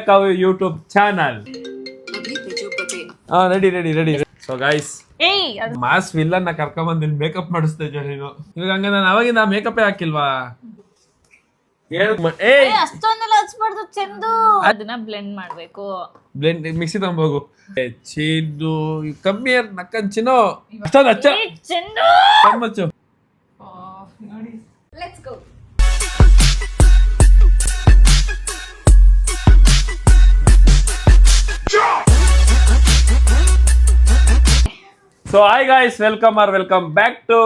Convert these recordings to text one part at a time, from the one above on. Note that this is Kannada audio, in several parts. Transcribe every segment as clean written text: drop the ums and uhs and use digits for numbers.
ಕಾವ್ಯ YouTube channel. Ready. So guys, mass villain ಕರ್ಕೊಂಡ್ ಬಂದು ಮೇಕಪ್ ಮಾಡಿಸ್ತಾ ಇದ್ದೆ ನೀನು. ಇವಾಗ ಹಂಗ ನಾನು ಅವಾಗಿಂದ ಮೇಕಪ್ ಹಾಕಿಲ್ವಾ? ಅಷ್ಟೊಂದೆಲ್ಲ ಹಚ್ಬಾರ್ದು ಚೆಂದು. ಅದನ್ನ ಬ್ಲೆಂಡ್ ಮಾಡ್ಬೇಕು. Blend mixie ತಗೊಂಬೋಗು. ಚೀದು ಕಮ್ಮಿ ನಕ್ಕನ್ ಚಿನ್ನೋ ಅಷ್ಟೊಂದು ಹಚ್ಚ ಚೆಂದು ಕಮ್ಮಚ್ಚು. Let's go. So hi guys, welcome back to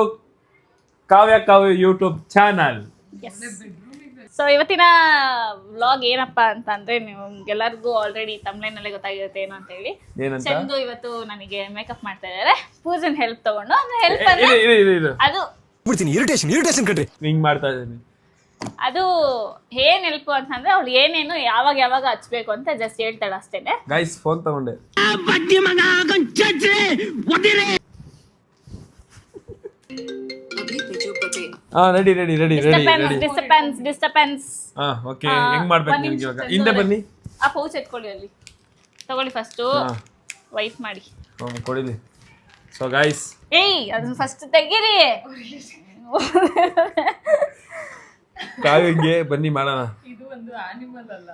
Kavya YouTube channel. So ಇವತ್ತಿನ ವ್ಲಾಗ್ ಏನಪ್ಪಾ ಅಂತಂದ್ರೆ ನಿಮ್ಗೆಲ್ಲರಿಗೂ ಆಲ್ರೆಡಿ ತಮ್ಲೈನ್ ಅಲ್ಲೇ ಗೊತ್ತಾಗಿರುತ್ತೆ ಏನು ಅಂತ ಹೇಳಿ. ಚಂದು ಇವತ್ತು ನನಗೆ ಮೇಕಪ್ ಮಾಡ್ತಾ ಇದ್ದಾರೆ. ಪೂಜನ್ ಹೆಲ್ಪ್ ತಗೊಂಡು ಹೆಲ್ಪ್ ಅದು ಇರಿಟೇಷನ್ ಕಣ್ರಿ ಹಿಂಗ್ ಮಾಡ್ತಾ ಇದ್ದೀನಿ. ಅದು ಏನ್ ಹೆಲ್ಪ್ ಅಂತಂದ್ರೆ ಅವ್ಳು ಏನೇನು ಯಾವಾಗ ಹಚ್ಬೇಕು ಅಂತ ಜಸ್ಟ್ ಹೇಳ್ತಾಳೆ ಅಷ್ಟೇನೆ. ಗೈಸ್ ಫೋನ್ ತಗೊಂಡೆ. ರೆಡಿ. ಡಿಸ್ಟರ್ಬೆನ್ಸ್. ಓಕೆ, ಹೆಂಗ್ ಮಾಡ್ಬೇಕು ನಿಮ್ಗೆ ಇವಾಗ? ಹಿಂದೆ ಬನ್ನಿ. ಆ ಪೌಚ್ ಎತ್ಕೊಳ್ಳಿ, ಅಲ್ಲಿ ತಗೊಳ್ಳಿ. ಫಸ್ಟ್ ವೈಪ್ ಮಾಡಿ ಕೊಡಿಲಿ. ಸೊ ಗೈಸ್, ಅದನ್ನ ಫಸ್ಟ್ ತೆಗೀರಿ. ಕಾವ್ಯಂಗೆ ಬನ್ನಿ ಮಾಡೋಣ. ಇದು ಒಂದು ಆನಿಮಲ್ ಅಲ್ಲ,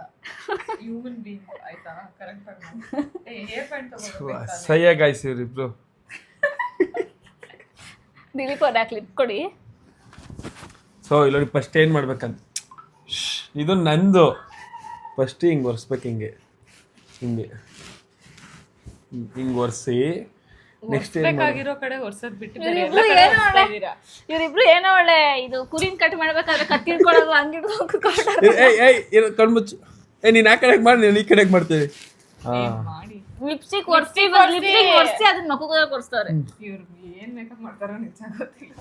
ಹ್ಯೂಮನ್ ಬೀಯಿಂಗ್. ಆಯ್ತಾ? ಕರೆಕ್ಟ್ ಆಗಿ ಹೇರ್ ಬ್ಯಾಂಡ್ ತಗೋಬೇಕು. ಸಯ್ಯ ಗೈಸ್, ಇವರಿಬ್ರು ದಿಲೀಪ್ ಅವ್ರ ಕ್ಲಿಪ್ ಕೊಡಿ. ಸೊ ಇಲ್ಲಿ ಫಸ್ಟ್ ಏನ್ ಮಾಡ್ಬೇಕಂತ, ಇದು ನಂದು. ಫಸ್ಟ್ ಹಿಂಗ್ ಒರೆಸ್ಬೇಕು, ಹಿಂಗ್ ಒರೆಸಿ ನೆಕ್ಸ್ಟ್ ಬೇಕಾಗಿರೋ ಕಡೆ ಹೊರ್ಸದ್ ಬಿಟ್ಟು ಇವ್ರಿಬ್ರು ಏನೋ ಒಳ್ಳೆ ಇದು ಕುರಿನ್ ಕಟ್ ಮಾಡ್ಬೇಕಾದ್ರೆ ಕತ್ತಿ ಹಿಡ್ಕೊಳ್ಳೋದು ಕಣ್ಮುಚ್ಚು. ನೀನ್ ಆ ಕಡೆಗೆ ಮಾಡಿ, ನೀನು ಈ ಕಡೆಗೆ ಮಾಡ್ತೀವಿ. ಲಿಪ್ಸ್ಟಿಕ್ ಒರ್ಸಿ ಅದನ್ನ ಮಕ್ಕಳು ಕೊಡ್ಸ್ತಾರೆ. ಇವ್ರು ಏನ್ ಮೇಕಪ್ ಮಾಡ್ತಾರೋ ನಿಜ ಗೊತ್ತಿಲ್ಲ.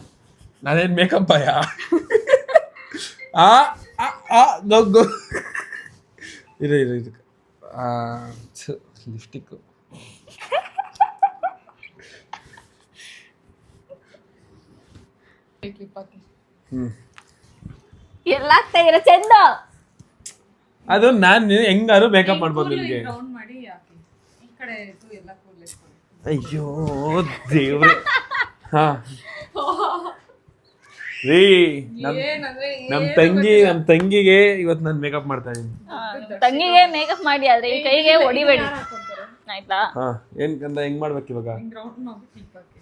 ನಾನೇನ್ ಮೇಕಪ್ ಆಯ ಇರು ಲಿಪ್ಸ್ಟಿಕ್ ಎಲ್ಲ ಆಗ್ತಾ ಇರ ಚಂದ. ಅದು ನಾನು ಹೆಂಗಾರು ಮೇಕಪ್ ಮಾಡ್ಬೋದು ನಿಮ್ಗೆ. ರೌಂಡ್ ಮಾಡಿ ಹಾಕಿ ಈ ಕಡೆ ಇದು ಎಲ್ಲ ಕೂದಲು. ಅಯ್ಯೋ ದೇವ್ರೆ. ಹಾ ರೀ, ನಮ್ ತಂಗಿಗೆ ಇವತ್ತು ನಾನು ಮೇಕಪ್ ಮಾಡ್ತಾ ಇದೀನಿ. ತಂಗಿಗೆ ಮೇಕಪ್ ಮಾಡಿ, ಆದ್ರೆ ಈ ಕೈಗೆ ಹೊಡಿಬೇಡಿ ಆಯ್ತಾ? ಹಾ, ಏನ್ ಕಂದ ಹೆಂಗ್ ಮಾಡ್ಬೇಕು ಇವಾಗ? ರೌಂಡ್ ಮಾಡಿ ಕ್ಲಿಪ್ ಹಾಕಿ.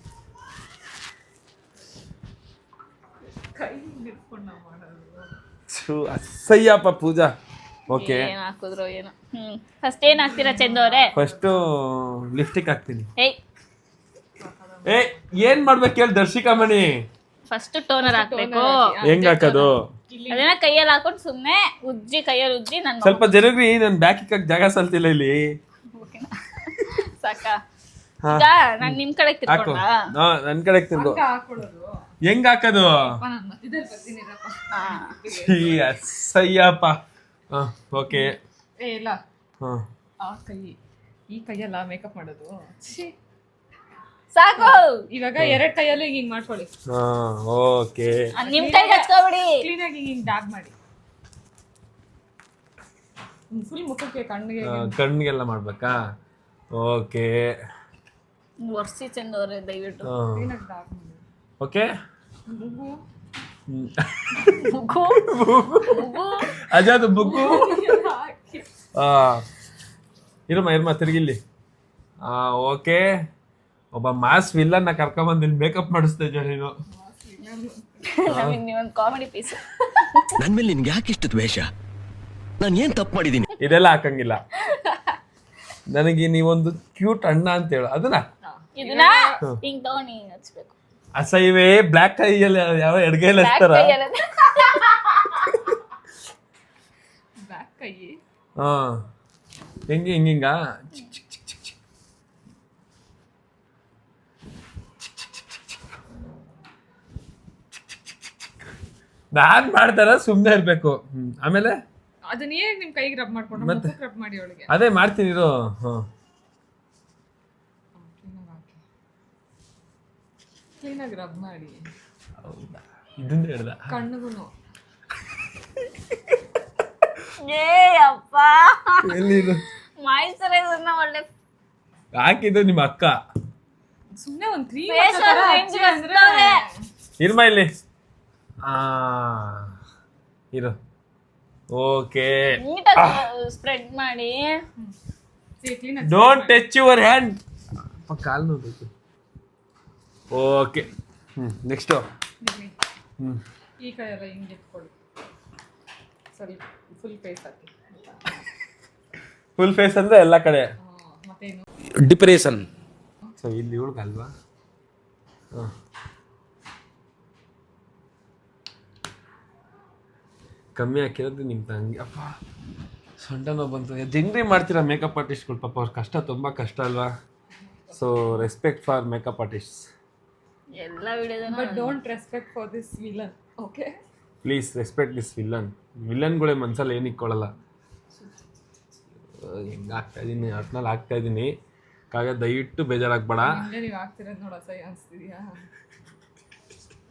ಕೈ ಹಿಡ್ಕೊಂಡು ನಾವು ಮಾಡೋದು ಅಸಯ್ಯಪ್ಪ ಪೂಜಾ. ಓಕೆ, ಏನ್ ಹಾಕಿದ್ರು ಏನೋ. ಫಸ್ಟ್ ಏನ್ ಹಾಕ್ತೀರಾ ಚಂದು ಅವ್ರೆ? ಫಸ್ಟ್ ಲಿಪ್ಸ್ಟಿಕ್ ಹಾಕ್ತೀನಿ. ಏನ್ ಮಾಡ್ಬೇಕು ಹೇಳಿ ದರ್ಶಿಕಾ ಮಣಿ? ಫಸ್ಟ್ ಟೋನರ್ ಹಾಕ್ಬೇಕು. ಹೆಂಗ್ ಹಾಕೋದು? ಅದನ್ನ ಕೈಯಲ್ಲಿ ಹಾಕೊಂಡು ಸುಮ್ನೆ ಕೈಯಲ್ಲಿ ಉಜ್ಜಿ. ನನ್ ಸ್ವಲ್ಪ ಜನಗ್ರಿ ನನ್ ಬ್ಯಾಕ್ ಇಕ್ಕಕ್ ಜಾಗ ಸಲ್ತಿಲ್ಲ ಇಲ್ಲಿ. ಸಾಕ? ಈಗ ನಾನ್ ನಿಮ್ ಕಡೆ ಹಾಕು. ನನ್ ಕಡೆ ತಿರ್ಗು. ಹಾಕೊಳ್ಳೋದು ಹೆಂಗ್ ಹಾಕೋದು? ಇದ್ರಲ್ಲಿ ಬರ್ತೀನಿರಪ್ಪ. ಅಸಯ್ಯಪ್ಪ. ಓಕೆ, ಇಲ್ಲ ಆ ಕೈ, ಈ ಕೈಯಲ್ಲ ಮೇಕಪ್ ಮಾಡೋದು. ಸಾಕು. ಇವಾಗ ಎರಡ್ ಕೈಯಲ್ಲೂ ಹಿಂಗ್ ಮಾಡ್ಕೊಳ್ಳಿ. ಓಕೆ, ನಿಮ್ ಕೈಗೆ ಹಚ್ಕೊಬಿಡಿ. ಕ್ಲೀನ್ ಆಗಿ ಹಿಂಗ್ ಡಾಗ್ ಮಾಡಿ. ಫುಲ್ ಮುಖಕ್ಕೆ, ಕಣ್ಣಿಗೆಲ್ಲ ಮಾಡ್ಬೇಕಾ? ಓಕೆ, ಒರ್ಸಿ ಚಂದ ಅವ್ರೆ ದಯವಿಟ್ಟು. ಕ್ಲೀನ್ ಆಗಿ ಡಾಗ್ ಮಾಡಿ. ಓಕೆ, ಬುಗ್ಗು ಅಜಾದು ಬುಗ್ಗು. ಇರಮ್ಮ ತಿರ್ಗಿಲ್ಲಿ. ಓಕೆ, ಒಬ್ಬ ಮಾಸ್ ವಿಲ್ಲನ್ ಕರ್ಕೊಂಡ್ ಬಂದು ಇಲ್ಲಿ ಮೇಕಪ್ ಮಾಡಿಸ್ತಾ ಇದ್ದೆ ನೀನು. ನೀವೊಂದು ಕಾಮಿಡಿ ಪೀಸ್. ನನ್ ಮೇಲೆ ನಿನ್ಗೆ ಯಾಕೆ ಇಷ್ಟು ದ್ವೇಷ? ನಾನು ಏನ್ ತಪ್ಪು ಮಾಡಿದೀನಿ? ಇದೆಲ್ಲ ಹಾಕಂಗಿಲ್ಲ ನನಗೆ. ನೀವೊಂದು ಕ್ಯೂಟ್ ಅಣ್ಣ ಅಂತ ಹೇಳು, ಅದನ್ನ ಇದನ್ನ ಹಿಂಗ್ ತಗೊಂಡು ಹಿಂಗ್ ಹಚ್ಬೇಕು. ಅಸಹ್ಯವೇ ಬ್ಲ್ಯಾಕ್ ಕೈಯಲ್ಲಿ ಯಾವ ಎಡ್ಗೈಯಲ್ಲಿ ಹಚ್ತಾರ? ಬ್ಯಾಕ್ ಕೈ. ಹಾ, ಹಿಂಗ ನಾನ್ ಮಾಡ್ತಾರ, ಸುಮ್ನೆ ಇರ್ಬೇಕು. ಆಮೇಲೆ ಅದನ್ನ ಏನ್ ನಿಮ್ ಕೈಗೆ ರಬ್ ಮಾಡ್ಕೊಂಡು ಮುಖಕ್ಕೆ ರಬ್ ಮಾಡಿ ಒಳಗೆ. ಅದೇ ಮಾಡ್ತೀನಿ ಇರು. ಕ್ಲೀನಾಗಿ ರಬ್ ಮಾಡಿ. ಇದನ್ನ ಹೇಳ್ದ ಕಣ್ಣಿಗೂ ಏ ಅಪ್ಪ ಎಲ್ಲಿದು ಮಾಯಿಶ್ಚರೈಸರ್ನ ಒಳ್ಳೆ ಹಾಕಿದ್ದು ನಿಮ್ಮ ಅಕ್ಕ. ಸುಮ್ನೆ ಒಂದ್ ಕ್ರೀಮ್ ಫೇಸ್ ಅಂದ್ರೆ ಇರ್ಮ ಇಲ್ಲಿ ಇರು. ಓಕೆ, ನೀಟಾಗಿ ಸ್ಪ್ರೆಡ್ ಮಾಡಿ. Don't touch your hand. ಕಾಲು ನೋಡ್ಬೇಕು. Okay, next. ಈ ಕೈ ಎಲ್ಲ ಹಿಂಗೆ ಇಟ್ಕೊಳ್ಳಿ, ಸ್ವಲ್ಪ ಫುಲ್ ಫೇಸ್ ಹಾಕಿ. ಫುಲ್ ಫೇಸ್ ಅಂದ್ರೆ ಎಲ್ಲ ಕಡೆ. ಮತ್ತೇನು ಡಿಪ್ರೆಷನ್. ಸೊ ಇಲ್ಲಿ ಇವಳಿಗಲ್ವಾ? ಕಮ್ಮಿ ಹಾಕಿರೋದು ನಿಮ್ಮ ತಂಗಿ. ಅಪ್ಪ ಸೊಂಟ ನೋವು ಬಂತು. ಹೆಂಗ್ರಿ ಮಾಡ್ತೀರಾ ಮೇಕಪ್ ಆರ್ಟಿಸ್ಟ್ಗಳು? ಪಾಪ ಅವ್ರ ಕಷ್ಟ ತುಂಬ ಕಷ್ಟ ಅಲ್ವಾ? So respect for makeup artist. ಎಲ್ಲ ವಿಡಿಯೋದನ್ನ but don't respect for this villain. Okay, please respect this villain. ವಿಲನ್ಗಳೇ ಮನ್ಸಲ್ಲಿ ಏನು ಇಕ್ಕೊಳ್ಳಲ್ಲ. ಹೆಂಗೆ ಆಗ್ತಾಯಿದ್ದೀನಿ, ಒಟ್ನಲ್ಲಿ ಆಗ್ತಾಯಿದ್ದೀನಿ. ಕಾಗ ದಯವಿಟ್ಟು ಬೇಜಾರಾಗ್ಬೇಡ. ನೀವು ಆಗ್ತಿರೋದು ನೋಡ ಅಸಹ್ಯ ಅನಿಸ್ತಿದ್ಯಾ?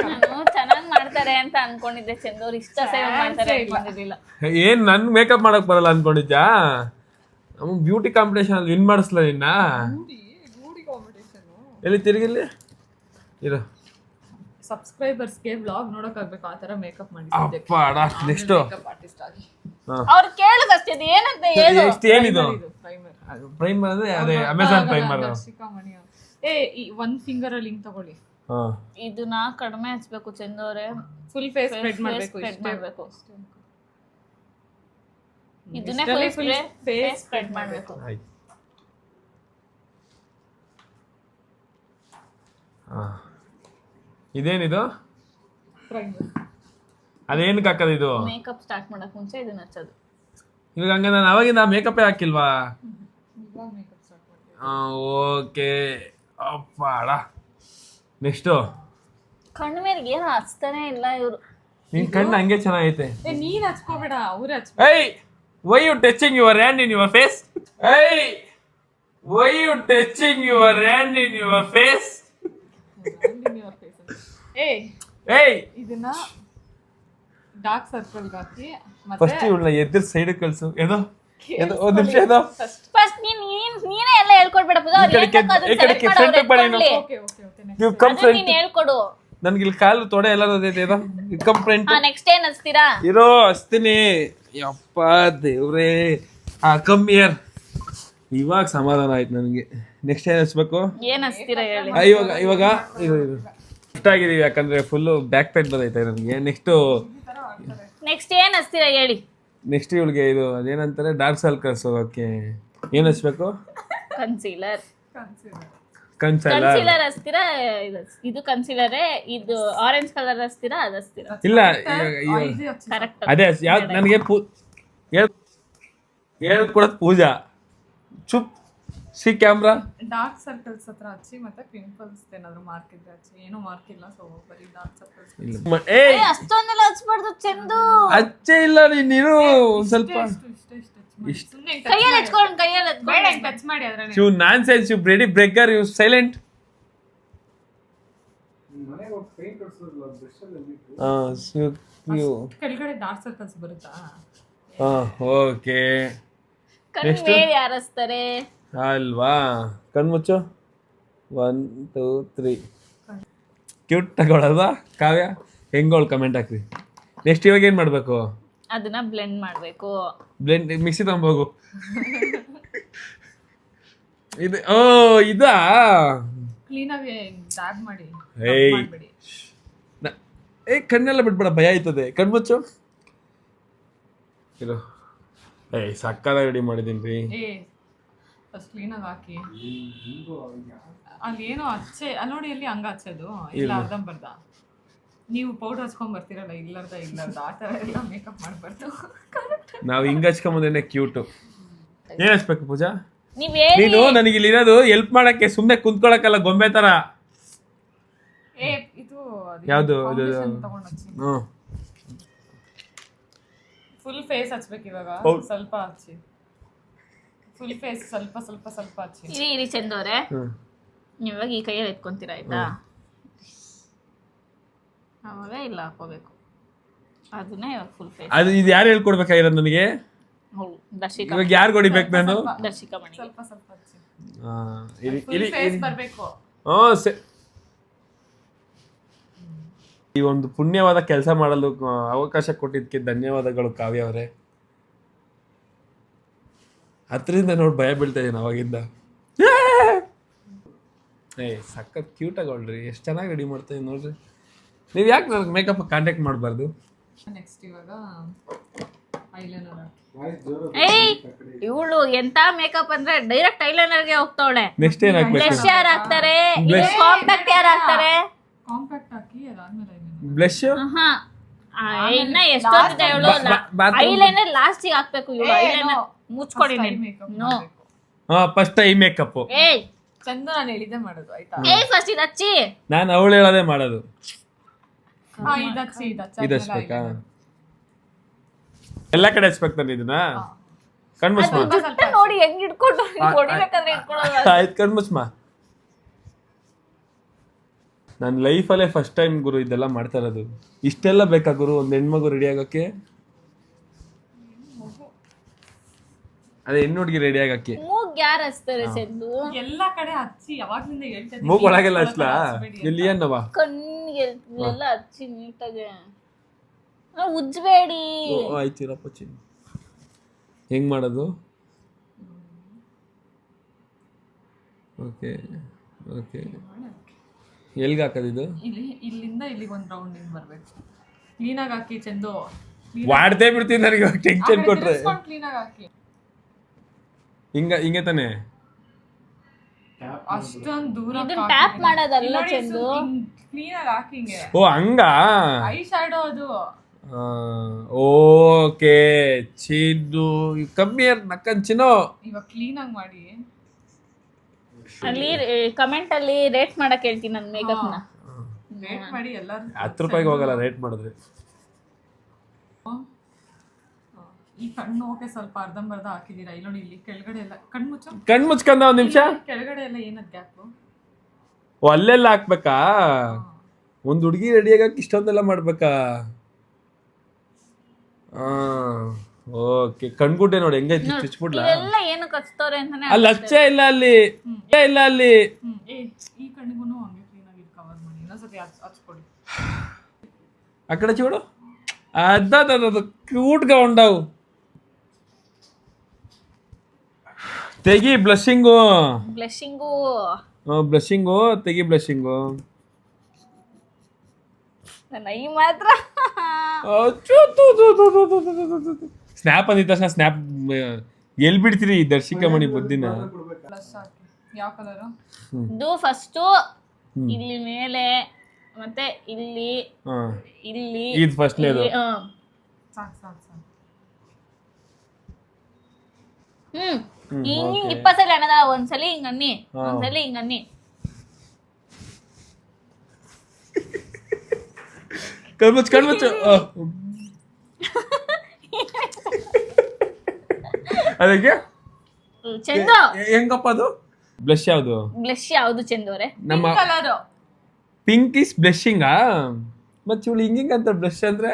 ನಾನು ಚೆನ್ನಾಗಿ ಮಾಡ್ತಾರೆ ಅಂತ ಅನ್ಕೊಂಡಿದ್ದೆ. ಚಂದವ್ರು ಇಷ್ಟ ಸೇವ್ ಮಾಡ್ತಾರೆ ಬಂದಿರಲಿಲ್ಲ. ಏನು ನನ್ ಮೇಕಪ್ ಮಾಡಕ್ ಬರಲ್ಲ ಅನ್ಕೊಂಡಿದ್ಯಾ? ನಮ್ಮ ಬ್ಯೂಟಿ ಕಾಂಪಿಟೇಷನ್ ವಿನ್ ಮಾಡಿಸ್ಲ ನಿನ್ನ. ಬ್ಯೂಟಿ ಕಾಂಪಿಟೇಷನ್ ಎಲ್ಲಿ ತಿರುಗಿಲ್ಲಿ ಇರು. ಸಬ್ಸ್ಕ್ರೈಬರ್ಸ್ಗೆ ವ್ಲಾಗ್ ನೋಡಕ್ ಆಗ್ಬೇಕು ಆ ತರ ಮೇಕಪ್ ಮಾಡಿ. ಅಪ್ಪ ಅಡ ನೆಕ್ಸ್ಟ್ ಮೇಕಪ್ ಆರ್ಟಿಸ್ಟ್ ಆಗಿ. ಅವ್ರು ಕೇಳಿದ ಅಷ್ಟೇ ಇದು ಏನಂತ ಹೇಳು. ಏನಿದು ಪ್ರೈಮರ್. ಪ್ರೈಮರ್ ಅಂದ್ರೆ ಅದೇ ಅಮೆಝಾನ್ ಪ್ರೈಮರ್. ಶಿಖಾಮಣಿ ಈ ಒಂದ್ ಫಿಂಗರ್ ಅಲ್ಲಿ ಹಿಂಗ್ ತಗೊಳ್ಳಿ. ಇದನ್ನ ಕಡಿಮೆ ಹಚ್ಬೇಕು ಚಂದವ್ರೆ. ಫುಲ್ ಫೇಸ್ ಸ್ಪ್ರೆಡ್ ಮಾಡ್ಬೇಕು. ಸ್ಪ್ರೆಡ್ ಮಾಡ್ಬೇಕು. ಇದನ್ನೇ ಇಷ್ಟರಲ್ಲಿ full full face face spread ಮಾಡ್ಬೇಕು. ಆಯ್ತು. ಇದೇನಿದು? ಪ್ರೈಮರ್. ಅದೇನಕ್ಕೆ ಹಾಕೋದು ಇದು? ಮೇಕಪ್ ಸ್ಟಾರ್ಟ್ ಮಾಡಕ್ ಮುಂಚೆ ಇದನ್ನ ಹಚ್ಚೋದು. ಇವಾಗ ಹಂಗ ನಾನು ಅವಾಗಿಂದ ಮೇಕಪ್ಪೇ ಹಾಕಿಲ್ವಾ? ಇವಾಗ ಮೇಕಪ್ ಸ್ಟಾರ್ಟ್ ಮಾಡ್ತೀವಿ. ಓಕೆ ಅಪ್ಪ ಅಡ ನೆಕ್ಸ್ಟು. ಕಣ್ಣು ಮೇಲೆ ಏನು ಹಚ್ತಾನೆ ಇಲ್ಲ ಇವರು. ನಿನ್ ಕಣ್ಣು ಹಂಗೆ ಚೆನ್ನಾಗೈತೆ. ನೀನ್ ಹಚ್ಕೋಬೇಡ, ಅವ್ರೆ ಹಚ್ಕೋ. Hey, why you touching your hand in your face? Hey, why you touching your hand in your face? Hey, ಇದನ್ನ ಡಾರ್ಕ್ ಸರ್ಕಲ್ ಹಾಕಿ ಫಸ್ಟ್ ಮತ್ತೆ ಇವಳನ್ನ ಎದ್ರ ಸೈಡ್ ಕಳ್ಸು. ಏನೋ ಒಂದ್ ನಿಮಿಷ ಏನೋ ಫಸ್ಟ್ ನೀನೇ ಎಲ್ಲ ಹೇಳ್ಕೊಡ್ಬೇಡ ಪೂಜಾ. ಅವ್ರು ಈ ಕಡೆ ಹೇಳ್ಬೇಕು, ಅದನ್ನ ಈ ಕಡೆ select ಮಾಡು, ಫ್ರಂಟ್ ಅವ್ರು ಬಳಿ ಎತ್ಕೊಳ್ಳಿ. ಓಕೆ ಓಕೆ ಓಕೆ ನೀವು ಕಮ್ ಅದನ್ನ ಫ್ರಂಟ್. ನೀನ್ ಹೇಳ್ಕೊಡು. ನನ್ಗೆ ಇಲ್ಲಿ ಕಾಲು ತೊಡೆ ಎಲ್ಲ ಓದೈತೆ ಏನೋ. Come front. ನೆಕ್ಸ್ಟ್ ಏನ್ ಹಚ್ತೀರಾ? ಇರೋ ಹಚ್ತೀನಿ. ಯಪ್ಪ ದೇವ್ರೇ. Come here. ಇವಾಗ ಸಮಾಧಾನ ಆಯ್ತು ನನಗೆ. ನೆಕ್ಸ್ಟ್ ಏನ್ ಹಚ್ಬೇಕು? ಏನ್ ಹಚ್ತೀರಾ ಹೇಳಿ. ಇವಾಗ ಇಷ್ಟ ಆಗಿದೀವಿ, ಯಾಕಂದ್ರೆ ಫುಲ್ಲು ಬ್ಯಾಕ್ ಪೇನ್ ಬಂದೈತೆ ನನಗೆ. ನೆಕ್ಸ್ಟ್ ಏನ್ ಹಚ್ತೀರಾ ಹೇಳಿ. ನೆಕ್ಸ್ಟ್ ಇವಳಿಗೆ ಇದು ಅದೇನಂತಾರೆ ಡಾರ್ಕ್ ಸರ್ಕಲ್ಸ್ ಹೋಗೋಕ್ಕೆ ಏನು ಹಚ್ಬೇಕು? ಕನ್ಸೀಲರ್. ಕನ್ಸೀಲರ್. ಕನ್ಸೀಲರ್ ಹಚ್ತೀರಾ? ಇದು ಕನ್ಸೀಲರೇ. ಇದು ಆರೆಂಜ್ ಕಲರ್ ಹಚ್ತೀರಾ? ಅದು ಹಚ್ತೀರಾ? ಇಲ್ಲ ಕರೆಕ್ಟ್. ಅದೇ ಯಾವ್ದು ನನಗೆ ಹೇಳ್ಕೊಡೋದು ಪೂಜಾ. ಚುಪ್ ಸಿ ಕ್ಯಾಮ್ರಾ. ಡಾರ್ಕ್ ಸರ್ಕಲ್ಸ್ ಹತ್ರ ಹಚ್ಚಿ ಮತ್ತೆ ಪಿಂಪಲ್ಸ್ ಏನಾದ್ರು ಮಾರ್ಕ್ ಇದ್ರೆ ಹಚ್ಚಿ. ಏನೂ ಮಾರ್ಕ್ ಇಲ್ಲ, ಸೊ ಬರೀ ಡಾರ್ಕ್ ಸರ್ಕಲ್ಸ್. ಅಷ್ಟೊಂದೆಲ್ಲ ಹಚ್ಬಾರ್ದು ಚಂದು. ಅಚ್ಚೇ ಇಲ್ಲ ನೀನು ಸ್ವಲ್ಪ ಕೈಯಲ್ಲಿ ಹಚ್ಕೊಂಡು ಕೈಯಲ್ಲಿ ಬೇಡ ಟಚ್ ಮಾಡಿ ಅದ್ರಲ್ಲಿ. ಯು ನಾನ್ ಸೆನ್ಸ್, ಯು ಬ್ರೆಡಿ ಬ್ರೇಕರ್, ಯು ಸೈಲೆಂಟ್. ಕೆಳಗಡೆ ಡಾರ್ಕ್ ಸರ್ಕಲ್ಸ್ ಬರುತ್ತಾ? ಓಕೆ. ಕಣ್ಣು ಮೇಲೆ ಯಾರು ಹಚ್ತಾರೆ ಅಲ್ವಾ? ಕಣ್ಮುಚ್ಚು. 1 2 3. ಕ್ಯೂಟ್ ತಗೊಳಲ್ವಾ ಕಾವ್ಯ? ಹೆಂಗೋಳು ಕಮೆಂಟ್ ಹಾಕ್ರಿ. ನೆಕ್ಸ್ಟ್ ಇವಾಗ ಏನು ಮಾಡಬೇಕು? ಅದನ್ನ ಬ್ಲೆಂಡ್ ಮಾಡಬೇಕು. ಬ್ಲೆಂಡ್ ಮಿಕ್ಸಿ ತಗೊಂಬೋಗು. ಇದು ಇದಾ? ಕ್ಲೀನ್ ಆಗಿ ಟ್ಯಾಗ್ ಮಾಡಿ. ಏಯ್ ಮಾಡಬೇಡಿ. ಕಣ್ಣೆಲ್ಲ ಬಿಟ್ಬೇಡ, ಭಯ ಆಯ್ತದೆ. ಕಣ್ಮುಚ್ಚು. ಇದು ಸಕ್ಕದಾಗಿ ರೆಡಿ ಮಾಡಿದ್ದೀನಿ ರೀ. ಫಸ್ಟ್ ಕ್ಲೀನ್ ಆಗಿ ಹಾಕಿ. ಅಲ್ಲಿ ಏನೋ ಹಚ್ಚೆ ನೋಡಿ, ಅಲ್ಲಿ ಹಂಗ ಹಚ್ಚೋದು ಇಲ್ಲ ಅರ್ಧಂಬರ್ಧ. ನೀವು ಪೌಡರ್ ಹಚ್ಕೊಂಡ್ ಬರ್ತೀರಲ್ಲ, ಇಲ್ಲರ್ದ ಆ ಥರ ಎಲ್ಲ ಮೇಕಪ್ ಮಾಡಬಾರ್ದು. ನಾವು ಹಿಂಗ ಹಚ್ಕೊಂಬಂದ್ರೆ ಕ್ಯೂಟು. ಏನ್ ಹಚ್ಬೇಕು ಪೂಜಾ? ನೀನು ನನಗೆ ಇಲ್ಲಿ ಇರೋದು ಹೆಲ್ಪ್ ಮಾಡಕ್ಕೆ, ಸುಮ್ಮನೆ ಕುಂತ್ಕೊಳಕ್ಕಲ್ಲ ಗೊಂಬೆ ತರ. ಇದು ಯಾವುದು? ಫುಲ್ ಫೇಸ್ ಹಚ್ಬೇಕು ಇವಾಗ. ಸ್ವಲ್ಪ ಹಚ್ಚಿ. ಫುಲ್ ಫೇಸ್ ಸ್ವಲ್ಪ ಸ್ವಲ್ಪ ಸ್ವಲ್ಪ ಹಚ್ಚಿ. ಇರಿ ಚಂದವ್ರೆ, ಇವಾಗ ಈ ಕೈಯಲ್ಲಿ ಎತ್ಕೊಂತೀರಾ ಆಯ್ತಾ? ಅವಾಗ ಇಲ್ಲ ಹಾಕೋಬೇಕು. ಅದನ್ನೇ ಇವಾಗ ಫುಲ್ ಫೇಸ್. ಅದು ಇದು ಯಾರು ಹೇಳ್ಕೊಡ್ಬೇಕಾಗಿರೋದು ನನಗೆ? ಹೌದು ದರ್ಶಿಕಾ ಇವಾಗ ಯಾರು ಹೊಡಿಬೇಕು ನಾನು? ದರ್ಶಿಕಾ ಮಣಿಗೆ ಸ್ವಲ್ಪ ಸ್ವಲ್ಪ ಹಚ್ಚಿ ಇಲ್ಲಿ ಫೇಸ್ ಬರ್ಬೇಕು. ಈ ಒಂದು ಪುಣ್ಯವಾದ ಕೆಲಸ ಮಾಡಲು ಅವಕಾಶ ಕೊಟ್ಟಿದ್ದಕ್ಕೆ ಧನ್ಯವಾದಗಳು ಕಾವ್ಯ ಅವರೇ. ಹತ್ತರಿಂದ ನೋಡಿ ಭಯ ಬೀಳ್ತಾ ಇದೀನಿ ಅವಾಗಿಂದ. ಸಖತ್ ಕ್ಯೂಟ್ ಆಗೋಳ್ರಿ, ಎಷ್ಟು ಚೆನ್ನಾಗಿ ರೆಡಿ ಮಾಡ್ತಾ ಇದೀನಿ ನೋಡ್ರಿ. ನೀವು ಯಾಕೆ ನನಗೆ ಮೇಕಪ್ ಕಾಂಟ್ಯಾಕ್ಟ್ ಮಾಡಬಾರ್ದು? ನೆಕ್ಸ್ಟ್ ಇವಾಗ ಐಲೈನರ್ ಏಯ್ ಇವಳು ಎಂತ ಮೇಕಪ್ ಅಂದ್ರೆ ಡೈರೆಕ್ಟ್ ಐಲೈನರ್ಗೆ ಹೋಗ್ತಾವಳೆ. ನೆಕ್ಸ್ಟ್ ಏನ್ ಹಾಕ್ಬೇಕು? ಬ್ಲಶ್ ಯಾರು ಹಾಕ್ತಾರೆ? ಕಾಂಪ್ಯಾಕ್ಟ್ ಯಾರು ಹಾಕ್ತಾರೆ? ಕಾಂಪ್ಯಾಕ್ಟ್ ಹಾಕಿ ಅದಾದ್ಮೇಲೆ ಐಲೈನರ್. ಬ್ಲಶ್ ಇನ್ನ ಎಷ್ಟೊತ್ತಿದೆ ಇವಳು ಐಲೈನರ್ ಲಾಸ್ಟಿಗೆ ಹಾಕ್ಬೇಕು. ಇವಳು ಐಲೈನರ್ ಮುಚ್ಕೊಡಿ ನೋ. First eye makeup. ಏಯ್ ಚಂದು ನಾನು ಹೇಳಿದ್ದೆ ಮಾಡೋದು ಆಯ್ತಾ? ಏಯ್ ಫಸ್ಟ್ ಇದು ಹಚ್ಚಿ. ನಾನು ಅವಳು ಹೇಳೋದೇ ಮಾಡೋದು. ಇದು ಹಚ್ಚಿ ಇದು ಹಚ್ಬೇಕಾ? ಎಲ್ಲ ಕಡೆ ಹಚ್ಬೇಕು ನಾನು ಇದನ್ನ. ಕಣ್ಮುಚ್ಮ ನೋಡಿ ಹೆಂಗ್ ಇಟ್ಕೊಂಡು ಹೊಡಿಬೇಕಾದ್ರೆ ಇಟ್ಕೊಳ್ಳೋದು. ಆಯ್ತು ಕಣ್ಮುಚ್ಮ. ನನ್ನ ಲೈಫಲ್ಲೇ ಫಸ್ಟ್ ಟೈಮ್ ಗುರು ಇದೆಲ್ಲ ಮಾಡ್ತಾ ಇರೋದು. ಇಷ್ಟೆಲ್ಲ ಬೇಕಾ ಗುರು ಒಂದು ಹೆಣ್ಮಗು ರೆಡಿ ಆಗೋಕ್ಕೆ? ಅದೇ ಹೆಣ್ಣು ಹುಡುಗಿ ರೆಡಿ ಆಗಕ್ಕೆ ಮೂಗ್ ಯಾರು ಹಚ್ತಾರೆ ಚಂದು? ಎಲ್ಲಾ ಕಡೆ ಹಚ್ಚಿ ಯಾವಾಗ್ಲಿಂದ ಹೇಳ್ತಾ ಇದ್ದೀನಿ. ಮೂಗ್ ಒಳಗೆಲ್ಲ ಹಚ್ಲಾ? ಇಲ್ಲಿ ಏನವ ಕಣ್ಣಿಗೆ ಎಲ್ಲ ಹಚ್ಚಿ ನೀಟಾಗಿ ಉಜ್ಬೇಡಿ. ಆಯ್ತು ಇರಪ್ಪ ಚಿನ್ನ. ಹೆಂಗ್ ಮಾಡೋದು? ಓಕೆ ಓಕೆ ಎಲ್ಗೆ ಹಾಕೋದಿದು? ಇಲ್ಲಿಂದ ಇಲ್ಲಿಗೆ ಒಂದು ರೌಂಡಿಂಗ್ ಬರ್ಬೇಕು. ಕ್ಲೀನಾಗಿ ಹಾಕಿ ಚಂದು. ಮಾಡ್ತೇ ಬಿಡ್ತೀನಿ ನನಗೆ ಟೆನ್ಷನ್ ಕೊಟ್ರೆ. ಕ್ಲೀನಾಗಿ ಹಾಕಿ. ಹಿಂಗೆ ತಾನೆ? ಅಷ್ಟೊಂದು ದೂರ ಇದನ್ನ ಟ್ಯಾಪ್ ಮಾಡೋದಲ್ಲ ಚಂದು. ಕ್ಲೀನಾಗಿ ಹಾಕಿ ಹಿಂಗೆ. ಓ ಹಂಗ? ಐ ಶಾಡೋ ಅದು. ಓಕೆ ಚಿನ್ನು ಕಮ್ಮಿ ನಕ್ಕನ್ ಚಿನ್ನು. ಇವಾಗ ಕ್ಲೀನಾಗಿ ಮಾಡಿ. ಅಲ್ಲಿ ಕಮೆಂಟ್ ಅಲ್ಲಿ ರೇಟ್ ಮಾಡಕ್ ಹೇಳ್ತೀನಿ ನನ್ನ ಮೇಕಪ್ ನ. ರೇಟ್ ಮಾಡಿ ಎಲ್ಲರೂ 10 ರೂಪಾಯಿಗೆ ಹೋಗಲ್ಲ ರೇಟ್ ಮಾಡಿದ್ರೆ. ಈ ಕಣ್ಣು ಓಕೆ ಸ್ವಲ್ಪ ಅರ್ಧಂಬರ್ಧ ಹಾಕಿದೀರಾ. ಇಲ್ಲಿ ನೋಡಿ ಇಲ್ಲಿ ಕೆಳಗಡೆ ಎಲ್ಲ ಕಣ್ಣು ಮುಚ್ಕೊಂಡ ಒಂದ್ ನಿಮಿಷ. ಕೆಳಗಡೆ ಎಲ್ಲ ಏನದ್ ಗ್ಯಾಪ್? ಓ ಅಲ್ಲೆಲ್ಲ ಹಾಕ್ಬೇಕಾ? ಒಂದ್ ಹುಡುಗಿ ರೆಡಿ ಆಗಕ್ಕೆ ಇಷ್ಟೊಂದೆಲ್ಲ ಮಾಡ್ಬೇಕಾ? ಓಕೆ ಕಣ್ಗುಡ್ಡೆ ನೋಡಿ ಹೆಂಗೈತಿ ಚುಚ್ಬಿಡ್ಲಾ? ಎಲ್ಲ ಏನು ಕಚ್ತವ್ರೆ ಅಂತಾನೆ. ಅಲ್ಲಿ ಹಚ್ಚೇ ಇಲ್ಲ ಅಲ್ಲಿ ಇಲ್ಲ ಅಲ್ಲಿ. ಈ ಕಣ್ಣಿಗೂ ಹಂಗೆ ಕ್ಲೀನಾಗಿ ಕವರ್ ಮಾಡಿ. ಇನ್ನೊಂದ್ಸತಿ ಹಚ್ಕೊಡಿ. ಆ ಕಡೆ చూడు. ಅದ ಕ್ಯೂಟ್ గా ఉండవు. ತೆಗಿ ಬ್ಲಷಿಂಗು. ಬ್ಲಷಿಂಗು ತೆಗಿ ಬ್ಲಷಿಂಗು. ನನ್ನ ಐ ಮಾತ್ರ ಸ್ನ್ಯಾಪ್ ಅಂದಿದ ತಕ್ಷಣ ಸ್ನ್ಯಾಪ್ ಎಲ್ಲಿ ಬಿಡ್ತೀರಿ ದರ್ಶಿಕಾ ಮಣಿ ಬುದ್ಧಿನ? ಯಾವ ಕಲರ್? ಇದು ಫಸ್ಟ್ ಇಲ್ಲಿ ಮೇಲೆ ಮತ್ತೆ ಇಲ್ಲಿ ಇಲ್ಲಿ ಇದು ಫಸ್ಟ್ನೇದು. ಸಾಕು ಸಾಕು ಸಾಕು. ಹಿಂಗ್ 20 ಸಲ ಅನ್ನದ. ಒಂದ್ಸಲಿ ಹಿಂಗ್ ಅನ್ನಿ, ಒಂದ್ಸಲಿ ಹಿಂಗ್ ಅನ್ನಿ. ಕಣ್ಮುಚ್ಚು. ಅದಕ್ಕೆ ಚಂದು ಹೆಂಗಪ್ಪ ಅದು? ಬ್ಲಷ್ ಯಾವುದು? ಬ್ಲಷ್ ಯಾವುದು ಚಂದು ಅವರೇ? ನಮ್ಮ ಕಲರ್ ಪಿಂಕ್ ಇಸ್ ಬ್ಲಷಿಂಗಾ? ಮತ್ತೆ ಇವಳು ಹಿಂಗಿಂಗ್ ಅಂತ ಬ್ಲಷ್ ಅಂದ್ರೆ?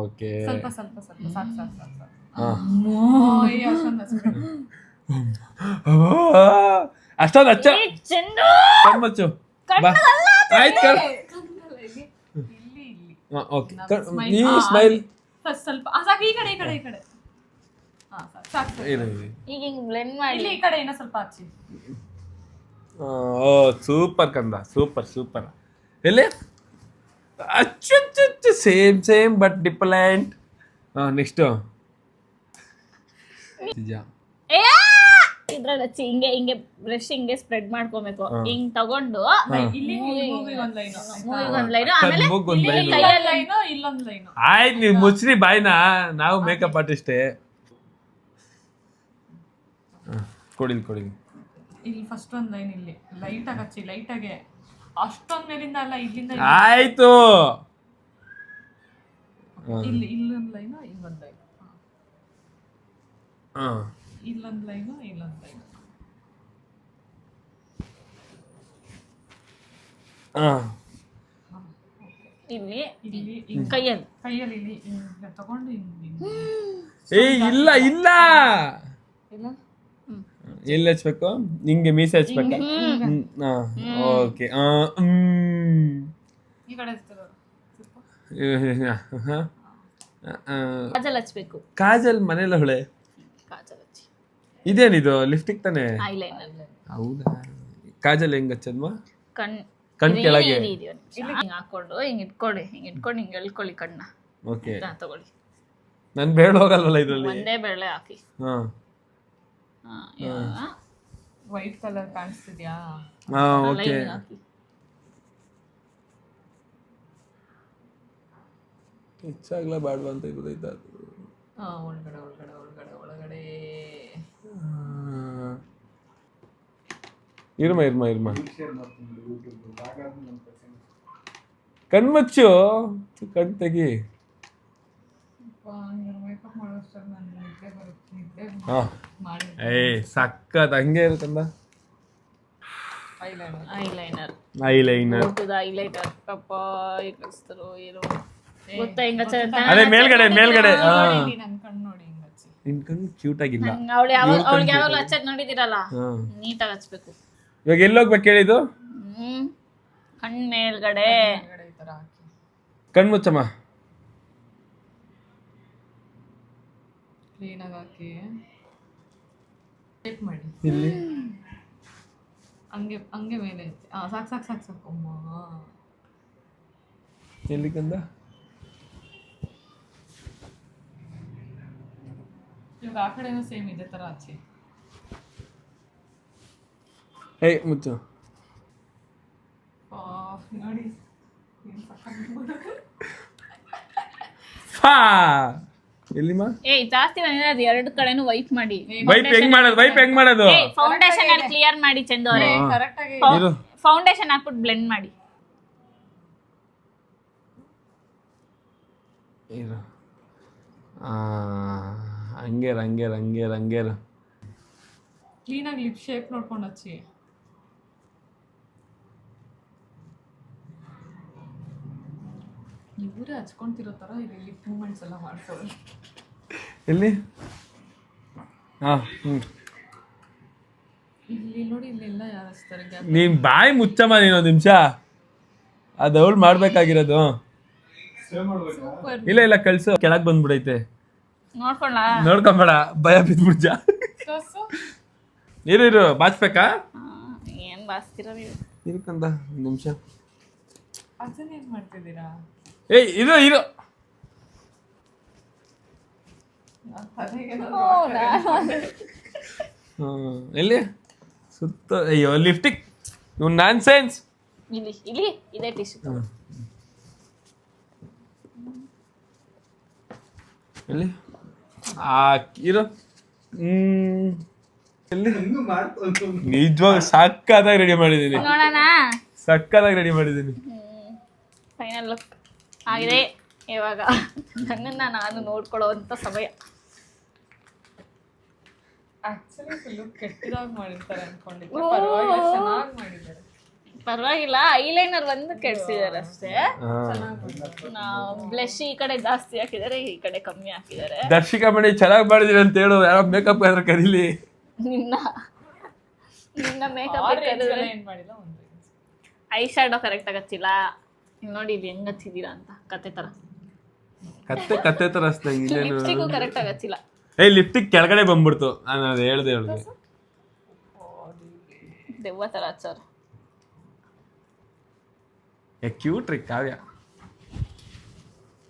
ಓಕೆ ಸ್ವಲ್ಪ ಸ್ವಲ್ಪ ಸ್ವಲ್ಪ ಸಾಕು ಸಾಕು ಸಾಕು ಸಾಕು. ಅಷ್ಟೊಂದು ಹಚ್ಚ ಚಂದು ಕಣ್ಮುಚ್ಚು. ಬಾ ಆಯ್ತು ಇಲ್ಲಿ ಇಲ್ಲಿ ಓಕೆ ನೀ ಸ್ಮೈಲ್ ಫಸ್ಟ್ ಸ್ವಲ್ಪ ಸಾಕು. ಈ ಕಡೆ ಈ ಕಡೆ ಈ ಕಡೆ. ಹಾ ಸಾಕು ಸಾಕು. ಈಗ ಹಿಂಗ್ ಬ್ಲೆಂಡ್ ಮಾಡಿ. ಇಲ್ಲಿ ಈ ಕಡೆ ಇನ್ನೂ ಸ್ವಲ್ಪ ಹಚ್ಚಿ. ಓ ಸೂಪರ್ ಕಂದ, ಸೂಪರ್ ಸೂಪರ್. ಎಲ್ಲಿ ಅಚ್ಚು same same but different. Next ಇದ್ರಲ್ಲಿ ಹಚ್ಚಿ ಹಿಂಗೆ ಹಿಂಗೆ ಬ್ರಷ್ ಹಿಂಗೆ ಸ್ಪ್ರೆಡ್ ಮಾಡ್ಕೊಬೇಕು. ಹಿಂಗ್ ತಗೊಂಡು ಇಲ್ಲಿ ಮೂಗಿಗೆ ಒಂದು ಲೈನ್, ಒಂದ್ ಲೈನ್, ಆಮೇಲೆ ಕೈಯಲ್ಲಿ ಲೈನ್, ಇಲ್ಲೊಂದು ಲೈನ್. ಆಯ್ತು ನೀವು ಮುಚ್ಚ್ರಿ ಬಾಯ್ನ, ನಾವು ಮೇಕಪ್ ಆರ್ಟಿಸ್ಟೇ. ಕೊಡಿಲ್ ಕೊಡಿಲ್. ಇಲ್ಲಿ ಫಸ್ಟ್ ಒಂದು ಲೈನ್ ಇಲ್ಲಿ ಲೈಟ್ ಆಗಿ ಹಚ್ಚಿ, ಲೈಟ್ ಆಗಿ. ಅಷ್ಟೊಂದ್ ಮೇಲಿಂದ ಅಲ್ಲ, ಇಲ್ಲಿಂದ ಆಯ್ತು. ಇಲ್ಲಿ ಇಲ್ಲೊಂದು ಲೈನ್, ಇಲ್ಲೊಂದು ಲೈನ್, ಇಲ್ಲೊಂದು ಲೈನ್, ಇಲ್ಲೊಂದು ಲೈನ್. ಇಲ್ಲಿ ಇಲ್ಲಿ ಕೈಯಲ್ಲಿ ಕೈಯಲ್ಲಿ ಇಲ್ಲಿ ಹಿಂಗೆ ತಗೊಂಡು ಹಿಂಗೆ ಇಲ್ಲ ಇಲ್ಲ ಇಲ್ಲ ಎಲ್ಲಿ ಹಚ್ಬೇಕು ಹಿಂಗೆ ಮೀಸೆ ಹಚ್ಬೇಕಾ ಓಕೆ ಈ ಕಡೆ ಕಾಜಲ್ ಹಚ್ಬೇಕು. ಕಾಜಲ್ ಮನೇಲ ಹೊಳೆ ಕಾಜಲ್ ಹಚ್ಚಿ. ಇದೇನಿದು ಲಿಫ್ಟಿಗೆ ತಾನೆ? ಐಲೈನರ್. ಹೌದಾ? ಕಾಜಲ್ ಹೆಂಗ್ ಹಚ್ಚದ್ಮ? ಕಣ್ ಕೆಳಗೆ ಹಿಂಗ್ ಹಾಕೊಂಡು ಹಿಂಗ್ ಇಟ್ಕೊಂಡು ಹಿಂಗ್ ಎಳ್ಕೊಳ್ಳಿ ಕಣ್ಣ. ಓಕೆ ತಗೊಳ್ಳಿ. ನನ್ ಬೇಡ ಹೋಗಲ್ವಲ್ಲ ಇದ್ರಲ್ಲಿ. ಒಂದೇ ಬೆಳೆ ಹಾಕಿ. ವೈಟ್ ಕಲರ್ ಕಾಣಿಸ್ತಿದ್ಯಾ? ಓಕೆ. ಹೆಚ್ಚಾಗ್ಲ ಬೇಡವಾ ಅಂತ ಗೊತ್ತಾಯ್ತಾ? ಒಳಗಡೆ ಒಳಗಡೆ ಒಳಗಡೆ ಒಳಗಡೆ ಇರ್ಮ ಕಣ್ಮುಚ್ಚು, ಕಣ್ ತೆಗಿ. ಮೇಕಪ್ ಮಾಡೋಷ್ಟರಲ್ಲಿ ನನ್ನ ನಿದ್ದೆ ಬರುತ್ತೆ. ನಿದ್ದೆ ಮಾಡಿ ಸಕ್ಕತ್ ಹಂಗೆ ಇರುತ್ತಂದ. ಐಲೈನರ್ ಐಲೈನರ್ ಪಾಪ ಹೇಗ್ ಕಳಿಸ್ತಾರೋ ಏನೋ ಗೊತ್ತಾ ಹಿಂಗ ಅದೇ ಮೇಲ್ಗಡೆ ನನ್ನ ಕಣ್ಣು ನೋಡಿ ಹಿಂಗ್ ಹಚ್ಚಿ. ನಿನ್ ಕಣ್ಣು ಕ್ಯೂಟ್ ಆಗಿಲ್ಲ. ಅವ್ಳಿಗೆ ಯಾವಾಗಲೂ ಹಚ್ಚಕ್ ನೋಡಿದಿರಲ್ಲ, ನೀಟಾಗಿ ಹಚ್ಬೇಕು. ಇವಾಗ ಎಲ್ಲೋಗ್ಬೇಕು ಹೇಳಿದ್ದು? ಕಣ್ ಮೇಲ್ಗಡೆ ಈ ತರ ಹಾಕಿ ಕಣ್ ಮುಚ್ಚಮ್ಮ. ಕ್ಲೀನಾಗಿ ಹಾಕಿ ಟೇಪ್ ಮಾಡಿ ಇಲ್ಲಿ ಹಂಗೆ ಹಂಗೆ ಮೇಲೆ ಸಾಕು ಸಾಕು ಸಾಕು ಸಾಕು. ಅಮ್ಮ ಎಲ್ಲಿ ಕಂದ? ಇವಾಗ ಆ ಕಡೆನೂ ಸೇಮ್ ಇದೇ ಥರ ಹಚ್ಚಿ. ಮುಚ್ಚು. ನೋಡಿ ಎಲ್ಲಿಮ್ಮ? ಜಾಸ್ತಿ ಬಂದಿದೆ, ಅದು ಎರಡು ಕಡೆನೂ ವೈಪ್ ಮಾಡಿ. ವೈಪ್ ಹೆಂಗ್ ಮಾಡೋದು? ಫೌಂಡೇಶನ್ ಅಲ್ಲಿ ಕ್ಲಿಯರ್ ಮಾಡಿ ಚಂದು ಅವರೇ. ಕರೆಕ್ಟ್ ಆಗಿ ಫೌಂಡೇಶನ್ ಹಾಕ್ಬಿಟ್ಟು ಬ್ಲೆಂಡ್ ಮಾಡಿ. ಹಂಗೇರ ಕ್ಲೀನಾಗಿ ಲಿಪ್ ಶೇಪ್ ನೋಡ್ಕೊಂಡು ಹಚ್ಚಿ. ಇವರೇ ಹಚ್ಕೊಂತಿರೋ ಥರ ಇಲ್ಲಿ ಲಿಪ್ ಮೂಮೆಂಟ್ಸ್ ಎಲ್ಲ ಮಾಡ್ಕೊಳ್ಳಿ. ಎಲ್ಲಿ? ಇಲ್ಲಿ ನೋಡಿ, ಇಲ್ಲೆಲ್ಲ ಯಾರು ಹಚ್ತಾರೆ? ನೀನ್ ಬಾಯಿ ಮುಚ್ಚಮ್ಮ ನೀನೊಂದು ನಿಮಿಷ. ಅದು ಅವಳು ಮಾಡ್ಬೇಕಾಗಿರೋದು. ಇಲ್ಲ ಕಳ್ಸು, ಕೆಳಗ್ ಬಂದ್ಬಿಡೈತೆ. ನೋಡ್ಕೊಂಬೇಡ, ಭಯ ಬಿದ್ಬಿಡ್ಜ. ಇರು ಬಾಚ್ಬೇಕಾ? ಏನ್ ಬಾಸ್ತೀರ ನೀವು? ಇರ್ಕಂದ ಒಂದು ನಿಮಿಷ. ಅದನ್ನ ಏನ್ ಮಾಡ್ತಿದ್ದೀರಾ? ಇರು ಎಲ್ಲಿ ಸುತ್ತ? ಅಯ್ಯೋ ಲಿಫ್ಟಿಕ್, ಇವ್ ನಾನ್ ಸೆನ್ಸ್. ಇಲ್ಲಿ ಇದೇ ಟಿಶ್ಯೂ. ಎಲ್ಲಿ ಇರು. ಎಲ್ಲಿ? ನಿಜವಾಗ ಸಕ್ಕತ್ತಾಗಿ ರೆಡಿ ಮಾಡಿದ್ದೀನಿ. ನೋಡೋಣ. ಸಕ್ಕತ್ತಾಗಿ ರೆಡಿ ಮಾಡಿದ್ದೀನಿ. ಫೈನಲ್ ಲುಕ್ ಆಗಿದೆ. ಇವಾಗ ನನ್ನನ್ನ ನಾನು ನೋಡ್ಕೊಳ್ಳೋವಂಥ ಸಮಯ. ಆಕ್ಚುಲಿ ಫುಲ್ ಕೆಟ್ಟದಾಗಿ ಮಾಡಿರ್ತಾರೆ ಅನ್ಕೊಂಡಿದ್ದೆ. ಪರವಾಗಿಲ್ಲ, ಚೆನ್ನಾಗಿ ಮಾಡಿದ್ದಾರೆ. ಪರವಾಗಿಲ್ಲ, ಐಲೈನರ್ ಒಂದು ಕೆಡ್ಸಿದ್ದಾರೆ ಅಷ್ಟೇ. ಬ್ಲಶ್ ಈ ಕಡೆ ಜಾಸ್ತಿ ಹಾಕಿದ್ದಾರೆ, ಈ ಕಡೆ ಕಮ್ಮಿ ಹಾಕಿದ್ದಾರೆ. ದರ್ಶಿಕಾ ಮಣಿ ಚೆನ್ನಾಗಿ ಮಾಡಿದೀನಿ ಅಂತ ಹೇಳು. ಯಾವ ಮೇಕಪ್ ಆದ್ರೆ ಕರೀಲಿ. ನಿನ್ನ ಮೇಕಪ್ ಏನ್ ಮಾಡಿಲ್ಲ. ಐ ಶಾಡೋ ಕರೆಕ್ಟ್ ಆಗಿ ಹಚ್ಚಿಲ್ಲ. ನೋಡಿ ಇಲ್ಲಿ ಹೆಂಗ್ ಹಚ್ಚಿದೀರಾ ಅಂತ, ಕತ್ತೆ ತರ ಲಿಪ್ಸ್ಟಿಕ್ ಕರೆಕ್ಟ್ ಆಗಿ ಹಚ್ಚಿಲ್ಲ. ಲಿಪ್ಸ್ಟಿಕ್ ಕೆಳಗಡೆ ಬಂದ್ಬಿಡ್ತು. ನಾನು ಅದು ಹೇಳ್ದೆ ದೆವ್ವ ತರ ಹಚ್ಚೋರು. ಕ್ಯೂಟ್ ಟ್ರಿಕ್ ಕಾವ್ಯ.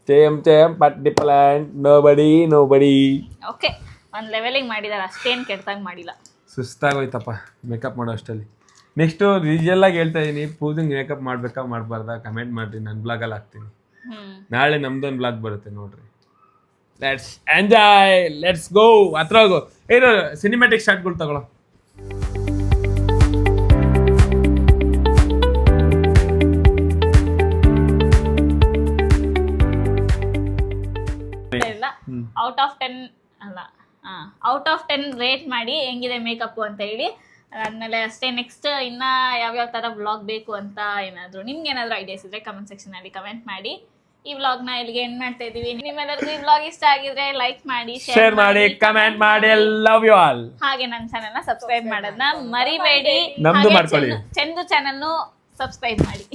ಚೇಮ್ ಪಟ್ಟಿ ಪ್ಲಾಂಟ್ ನೋಬಡಿ. ಓಕೆ, ಒಂದು ಲೆವೆಲಿಂಗ್ ಮಾಡಿದಾರೆ, ಅಷ್ಟೇನು ಕೆಟ್ಟದಾಗಿ ಮಾಡಿಲ್ಲ. ಸುಸ್ತಾಗೋಯ್ತಪ್ಪ ಮೇಕಪ್ ಮಾಡೋ ಅಷ್ಟಲ್ಲಿ. ನೆಕ್ಸ್ಟು ರಿಯಲ್ಲಾಗಿ ಹೇಳ್ತಾ ಇದೀನಿ, ಪೂಜೆಗೆ ಮೇಕಪ್ ಮಾಡ್ಬೇಕಾ ಮಾಡಬಾರ್ದಾ ಕಮೆಂಟ್ ಮಾಡ್ರಿ. ನನ್ನ ಬ್ಲಾಗಲ್ಲಿ ಹಾಕ್ತೀನಿ. ನಾಳೆ ನಮ್ದೊಂದು ಬ್ಲಾಗ್ ಬರುತ್ತೆ ನೋಡ್ರಿ. Let's enjoy, let's go. ಹತ್ರ ಹೋಗು. ಏನು ಸಿನಿಮ್ಯಾಟಿಕ್ ಶಾಟ್ಗಳು ತಗೊಳ್ಳೋ. ಔಟ್ ಆಫ್ 10 ರೇಟ್ ಮಾಡಿ ಹೆಂಗಿದೆ ಮೇಕಪ್ ಅಂತ ಹೇಳಿ. ಅದಾದ್ಮೇಲೆ ಅಷ್ಟೇ ನೆಕ್ಸ್ಟ್ ಇನ್ನ ಯಾವ್ಯಾವ ತರ ವ್ಲಾಗ್ ಬೇಕು ಅಂತ ಏನಾದ್ರು ನಿಮ್ಗೆ ಏನಾದ್ರು ಐಡಿಯಾಸ್ ಇದ್ರೆ ಕಮೆಂಟ್ ಸೆಕ್ಷನ್ ಅಲ್ಲಿ ಕಮೆಂಟ್ ಮಾಡಿ. ಈ ವ್ಲಾಗ್ ನ ಇಲ್ಲಿಗೆ ಎಂಡ್ ಮಾಡ್ತಾ ಇದೀವಿ. ನಿಮ್ಮೆಲ್ಲರಿಗೂ ಈ ವ್ಲಾಗ್ ಇಷ್ಟ ಆಗಿದ್ರೆ ಲೈಕ್ ಮಾಡಿ, ಶೇರ್ ಮಾಡಿ, ಕಮೆಂಟ್ ಮಾಡಿ. Love you all. ಹಾಗೆ ನನ್ನ ಚಾನೆಲ್ ನ ಸಬ್ಸ್ಕ್ರೈಬ್ ಮಾಡೋದನ್ನ ಮರಿಬೇಡಿ. ನಮ್ದು ಮಾಡ್ಕೊಳ್ಳಿ. ಚಂದು ಚಾನೆಲ್ ಸಬ್ಸ್ಕ್ರೈಬ್ ಮಾಡಿ.